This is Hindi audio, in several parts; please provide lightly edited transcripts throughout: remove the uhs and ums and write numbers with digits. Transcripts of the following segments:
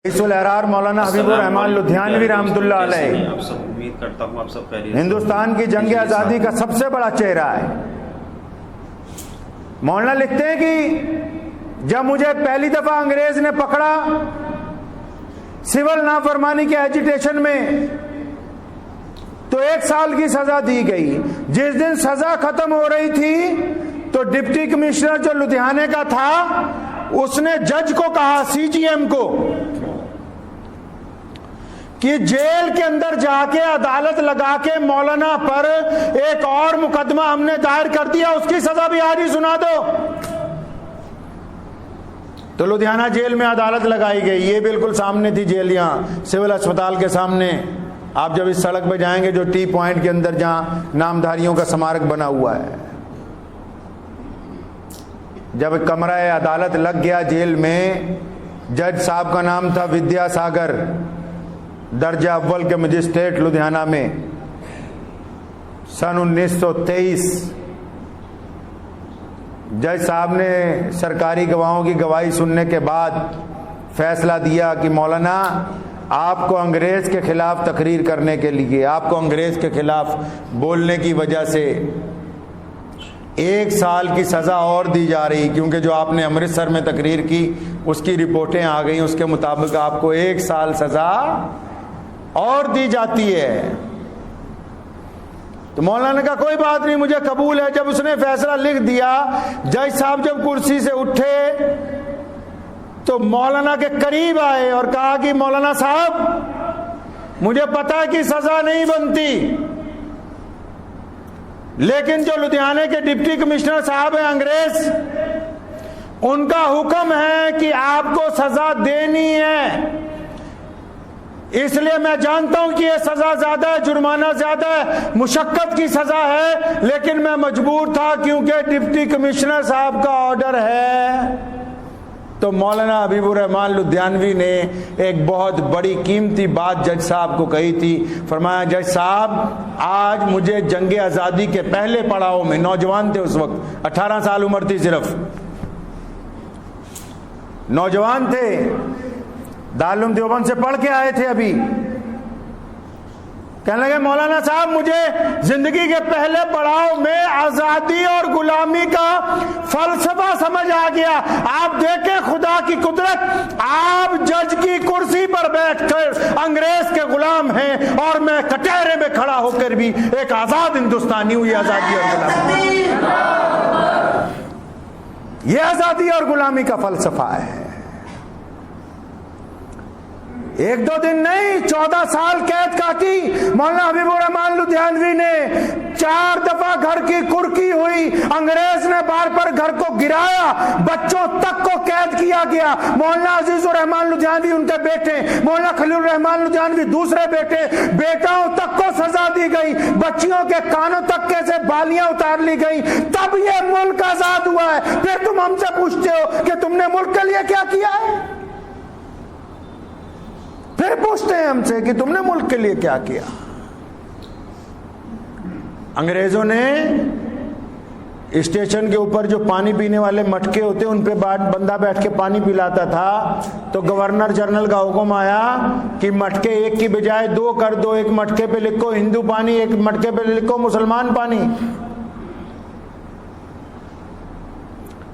रईस-उल-अहरार मौलाना हबीबुर रहमान लुधियानवी रहमतुल्लाह अलैह आप सब उम्मीद करता हूँ आप सब खैरियत से हिंदुस्तान की जंग आज़ादी का सबसे बड़ा चेहरा है। मौलाना लिखते हैं कि जब मुझे पहली दफा अंग्रेज ने पकड़ा सिविल नाफरमानी के एजिटेशन में तो 1 साल की सजा दी गई। जिस दिन सजा खत्म हो रही थी तो डिप्टी कमिश्नर जो लुधियाने का था उसने जज को कहा, सीजीएम को, कि जेल के अंदर जाके अदालत लगा के मौलाना पर एक और मुकदमा हमने दायर कर दिया, उसकी सजा भी आज ही सुना दो। तो लुधियाना जेल में अदालत लगाई गई। ये बिल्कुल सामने थी जेल, यहां सिविल अस्पताल के सामने। आप जब इस सड़क पे जाएंगे जो टी पॉइंट के अंदर जहां नामधारियों का स्मारक बना हुआ है, जब कमरा अदालत लग गया जेल में, जज साहब का नाम था विद्यासागर, दर्जा अव्वल के मजिस्ट्रेट लुधियाना में, सन 1923। जज साहब ने सरकारी गवाहों की गवाही सुनने के बाद फैसला दिया कि मौलाना आपको अंग्रेज के खिलाफ तकरीर करने के लिए, आपको अंग्रेज के खिलाफ बोलने की वजह से 1 साल की सजा और दी जा रही, क्योंकि जो आपने अमृतसर में तकरीर की उसकी रिपोर्टें आ गई, उसके मुताबिक आपको 1 साल सजा और दी जाती है। तो मौलाना का कोई बात नहीं, मुझे कबूल है। जब उसने फैसला लिख दिया, जज साहब जब कुर्सी से उठे तो मौलाना के करीब आए और कहा कि मौलाना साहब मुझे पता है कि सजा नहीं बनती, लेकिन जो लुधियाने के डिप्टी कमिश्नर साहब हैं अंग्रेज, उनका हुक्म है कि आपको सजा देनी है। इसलिए मैं जानता हूं कि यह सजा ज्यादा है, जुर्माना ज्यादा है, मुशक्कत की सजा है, लेकिन मैं मजबूर था क्योंकि डिप्टी कमिश्नर साहब का ऑर्डर है। तो मौलाना हबीबुर रहमान लुधियानवी ने एक बहुत बड़ी कीमती बात जज साहब को कही थी। फरमाया, जज साहब आज मुझे जंग आज़ादी के पहले पड़ाव में, नौजवान थे उस वक्त, 18 साल उम्र थी सिर्फ, नौजवान थे, दारुल देवबंद से पढ़ के आए थे अभी। कहने लगे मौलाना साहब मुझे जिंदगी के पहले पड़ाव में आजादी और गुलामी का फलसफा समझ आ गया। आप देखें खुदा की कुदरत, आप जज की कुर्सी पर बैठकर अंग्रेज के गुलाम हैं और मैं कटहरे में खड़ा होकर भी एक आजाद हिंदुस्तानी हूं। ये आजादी और गुलामी, ये आजादी और गुलामी का फलसफा है। 1-2 दिन नहीं, 14 साल कैद काटी मौलाना हबीबुर रहमान लुधियानवी ने। 4 दफा घर की कुर्की हुई, अंग्रेज ने बार बार घर को गिराया, बच्चों तक को कैद किया गया। मौलाना अजीजुर रहमान लुधियानवी उनके बेटे, मौलाना खलीलुर रहमान लुधियानवी दूसरे बेटे, बेटाओं तक को सजा दी गई, बच्चियों के कानों तक के से बालियां उतार ली गई। तब ये मुल्क आजाद हुआ है। फिर तुम हमसे पूछते हो कि तुमने मुल्क के लिए क्या किया है? फिर पूछते हैं हमसे कि तुमने मुल्क के लिए क्या किया? अंग्रेजों ने स्टेशन के ऊपर जो पानी पीने वाले मटके होते उन पे बंदा बैठ के पानी पिलाता था, तो गवर्नर जनरल का हुक्म आया कि मटके 1 की बजाय 2 कर दो। एक मटके पे लिखो हिंदू पानी, एक मटके पे लिखो मुसलमान पानी।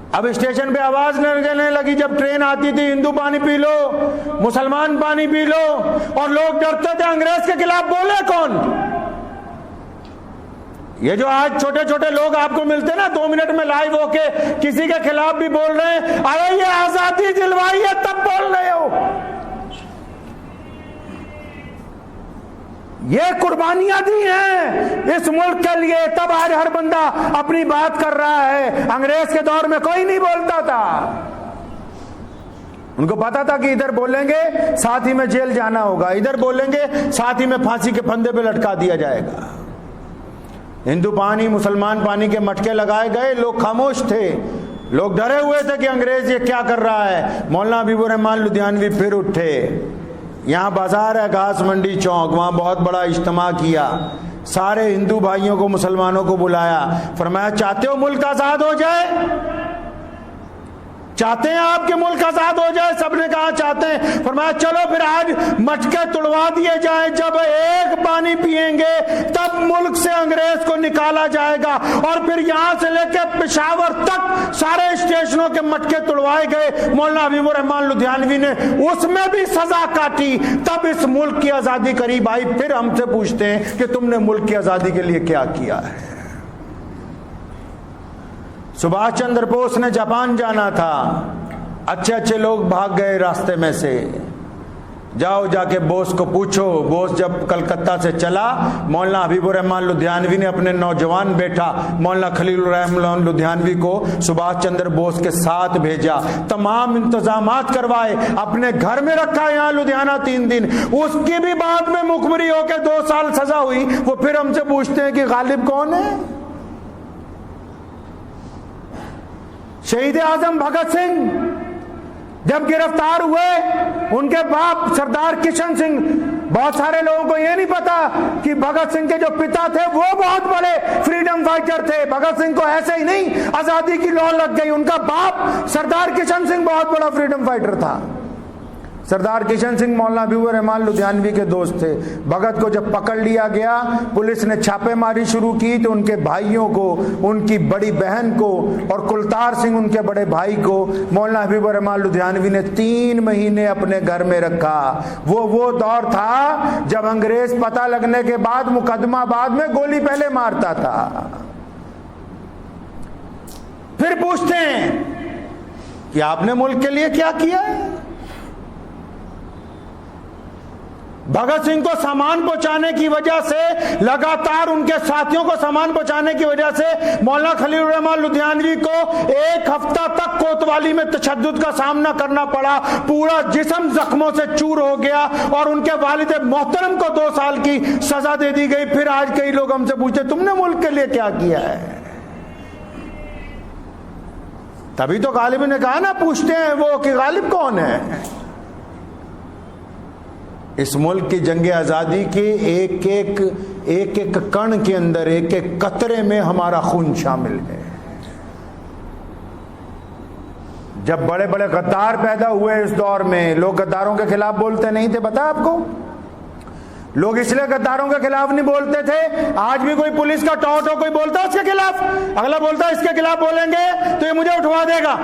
अब स्टेशन पे आवाज लगने लगी जब ट्रेन आती थी, हिंदू पानी पी लो, मुसलमान पानी पी लो, और लोग डरते थे अंग्रेज के खिलाफ बोले कौन। ये जो आज छोटे छोटे लोग आपको मिलते ना 2 मिनट में लाइव होके किसी के खिलाफ भी बोल रहे हैं, अरे ये आजादी दिलवाई है तब बोल रहे हो। ये कुर्बानियां दी हैं इस मुल्क के लिए, तब आज हर बंदा अपनी बात कर रहा है। अंग्रेज के दौर में कोई नहीं बोलता था, उनको पता था कि इधर बोलेंगे साथ ही में जेल जाना होगा, इधर बोलेंगे साथ ही में फांसी के फंदे पे लटका दिया जाएगा। हिंदू पानी मुसलमान पानी के मटके लगाए गए, लोग खामोश थे, लोग डरे हुए थे कि अंग्रेज ये क्या कर रहा है। मौलाना हबीबुर रहमान लुधियानवी फिर उठे। यहाँ बाजार है घास मंडी चौक, वहां बहुत बड़ा इज्तिमा किया, सारे हिंदू भाइयों को मुसलमानों को बुलाया, फरमाया चाहते हो मुल्क आजाद हो जाए? चाहते हैं आपके मुल्क आजाद हो जाए? सबने कहा चाहते हैं। फरमाया चलो फिर आज मटके तुड़वा दिए जाए, जब एक पानी पिएंगे तब मुल्क से अंग्रेज को निकाला जाएगा। और फिर यहां से लेकर पेशावर तक सारे स्टेशनों के मटके तुड़वाए गए। मौलाना हबीबुर रहमान लुधियानवी ने उसमें भी सजा काटी, तब इस मुल्क की आजादी करीब आई। फिर हमसे पूछते हैं कि तुमने मुल्क की आजादी के लिए क्या किया है? सुभाष चंद्र बोस ने जापान जाना था, अच्छे अच्छे लोग भाग गए रास्ते में से। जाओ जाके बोस को पूछो। बोस जब कलकत्ता से चला, मौलाना हबीबुर रहमान लुधियानवी ने अपने नौजवान बेटा मौलाना खलीलुर रहमान लुधियानवी को सुभाष चंद्र बोस के साथ भेजा, तमाम इंतजामात करवाए, अपने घर में रखा यहाँ लुधियाना 3 दिन। उसकी भी बाद में मुखबरी होकर 2 साल सजा हुई। वो फिर हमसे पूछते हैं कि गालिब कौन है? शहीद आजम भगत सिंह जब गिरफ्तार हुए, उनके बाप सरदार किशन सिंह, बहुत सारे लोगों को यह नहीं पता कि भगत सिंह के जो पिता थे वो बहुत बड़े फ्रीडम फाइटर थे। भगत सिंह को ऐसे ही नहीं आजादी की लौ लग गई, उनका बाप सरदार किशन सिंह बहुत बड़ा फ्रीडम फाइटर था। सरदार किशन सिंह मौलाना हबीबुर रहमान लुधियानवी के दोस्त थे। भगत को जब पकड़ लिया गया, पुलिस ने छापेमारी शुरू की तो उनके भाइयों को, उनकी बड़ी बहन को और कुलतार सिंह उनके बड़े भाई को मौलाना हबीबुर रहमान लुधियानवी ने 3 महीने अपने घर में रखा। वो दौर था जब अंग्रेज पता लगने के बाद मुकदमा बाद में गोली पहले मारता था। फिर पूछते हैं कि आपने मुल्क के लिए क्या किया है? भगत सिंह को सामान पहुंचाने की वजह से, लगातार उनके साथियों को सामान पहुंचाने की वजह से मौलाना खलीलुर रहमान लुधियानवी को 1 हफ्ता तक कोतवाली में तशद्दुद का सामना करना पड़ा। पूरा जिस्म जख्मों से चूर हो गया और उनके वालिद मोहतरम को 2 साल की सजा दे दी गई। फिर आज कई लोग हमसे पूछे तुमने मुल्क के लिए क्या किया है? तभी तो गालिब ने कहा ना, पूछते हैं वो कि गालिब कौन है? इस मुल्क की जंग आज़ादी के एक एक कण के अंदर, एक एक कतरे में हमारा खून शामिल है। जब बड़े बड़े गद्दार पैदा हुए इस दौर में, लोग गद्दारों के खिलाफ बोलते नहीं थे। पता है आपको? लोग इसलिए गद्दारों के खिलाफ नहीं बोलते थे। आज भी कोई पुलिस का टॉट हो, कोई बोलता है उसके खिलाफ, अगला बोलता है इसके खिलाफ बोलेंगे तो ये मुझे उठवा देगा।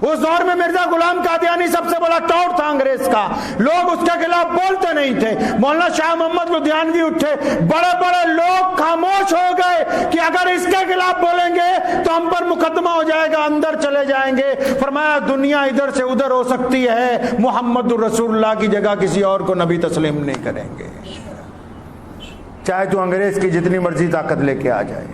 उस दौर में मिर्जा गुलाम कादियानी सबसे बड़ा टॉट था अंग्रेज का, लोग उसके खिलाफ बोलते नहीं थे। मौलाना शाह मोहम्मद लुधियानवी उठे, बड़े बड़े लोग खामोश हो गए कि अगर इसके खिलाफ बोलेंगे तो हम पर मुकदमा हो जाएगा, अंदर चले जाएंगे। फरमाया दुनिया इधर से उधर हो सकती है, मुहम्मदुर रसूलुल्लाह की जगह किसी और को नबी तस्लीम नहीं करेंगे, चाहे तो अंग्रेज की जितनी मर्जी ताकत लेके आ जाए।